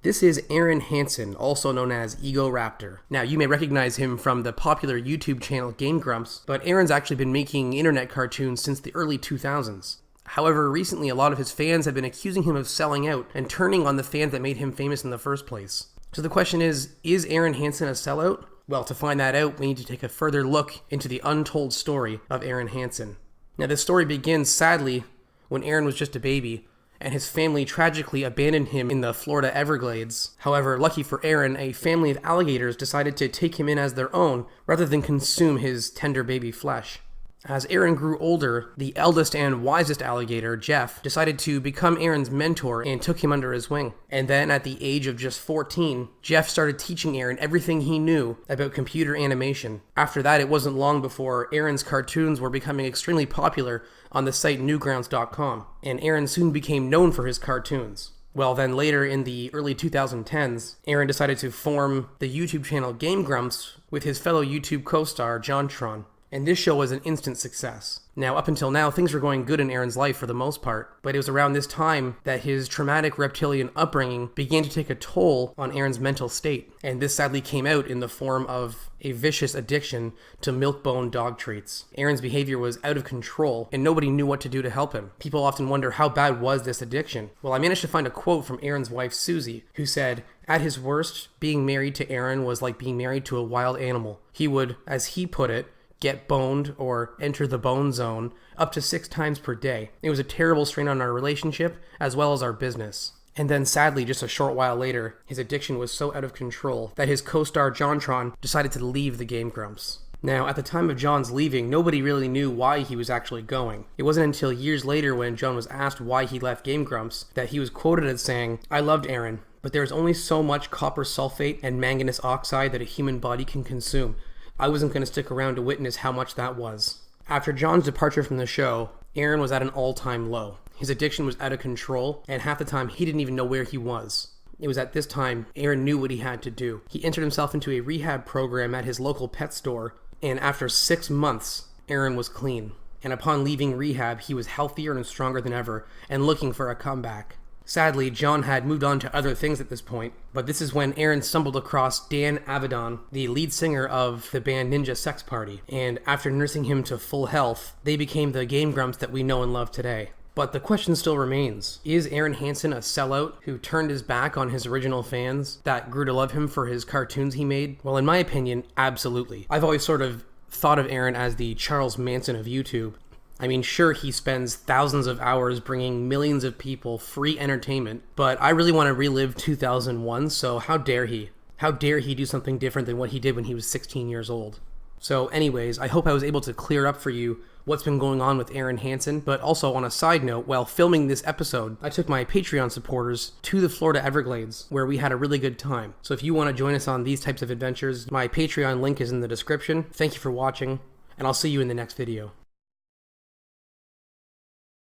This is Arin Hanson, also known as Egoraptor. Now, you may recognize him from the popular YouTube channel Game Grumps, but Arin's actually been making internet cartoons since the early 2000s. However, recently a lot of his fans have been accusing him of selling out and turning on the fans that made him famous in the first place. So the question is Arin Hanson a sellout? Well, to find that out, we need to take a further look into the untold story of Arin Hanson. Now, this story begins, sadly, when Arin was just a baby, and his family tragically abandoned him in the Florida Everglades. However, lucky for Arin, a family of alligators decided to take him in as their own, rather than consume his tender baby flesh. As Arin grew older, the eldest and wisest alligator, Jeff, decided to become Arin's mentor and took him under his wing. And then, at the age of just 14, Jeff started teaching Arin everything he knew about computer animation. After that, it wasn't long before Arin's cartoons were becoming extremely popular on the site Newgrounds.com, and Arin soon became known for his cartoons. Well, then later in the early 2010s, Arin decided to form the YouTube channel Game Grumps with his fellow YouTube co-star, JonTron. And this show was an instant success. Now, up until now, things were going good in Arin's life for the most part, but it was around this time that his traumatic reptilian upbringing began to take a toll on Arin's mental state, and this sadly came out in the form of a vicious addiction to milk-bone dog treats. Arin's behavior was out of control, and nobody knew what to do to help him. People often wonder, how bad was this addiction? Well, I managed to find a quote from Arin's wife, Susie, who said, "At his worst, being married to Arin was like being married to a wild animal. He would, as he put it, get boned or enter the bone zone up to 6 times per day. It was a terrible strain on our relationship as well as our business." And then sadly, just a short while later, his addiction was so out of control that his co-star JonTron decided to leave the Game Grumps. Now, at the time of John's leaving, nobody really knew why he was actually going. It wasn't until years later when John was asked why he left Game Grumps that he was quoted as saying, "I loved Arin, but there's only so much copper sulfate and manganese oxide that a human body can consume. I wasn't going to stick around to witness how much that was." After John's departure from the show, Arin was at an all-time low. His addiction was out of control, and half the time he didn't even know where he was. It was at this time Arin knew what he had to do. He entered himself into a rehab program at his local pet store, and after 6 months, Arin was clean. And upon leaving rehab, he was healthier and stronger than ever, and looking for a comeback. Sadly, John had moved on to other things at this point, but this is when Arin stumbled across Dan Avedon, the lead singer of the band Ninja Sex Party, and after nursing him to full health, they became the Game Grumps that we know and love today. But the question still remains, is Arin Hanson a sellout who turned his back on his original fans that grew to love him for his cartoons he made? Well, in my opinion, absolutely. I've always sort of thought of Arin as the Charles Manson of YouTube. I mean, sure, he spends thousands of hours bringing millions of people free entertainment, but I really want to relive 2001, so how dare he? How dare he do something different than what he did when he was 16 years old? So anyways, I hope I was able to clear up for you what's been going on with Arin Hanson, but also on a side note, while filming this episode, I took my Patreon supporters to the Florida Everglades, where we had a really good time. So if you want to join us on these types of adventures, my Patreon link is in the description. Thank you for watching, and I'll see you in the next video.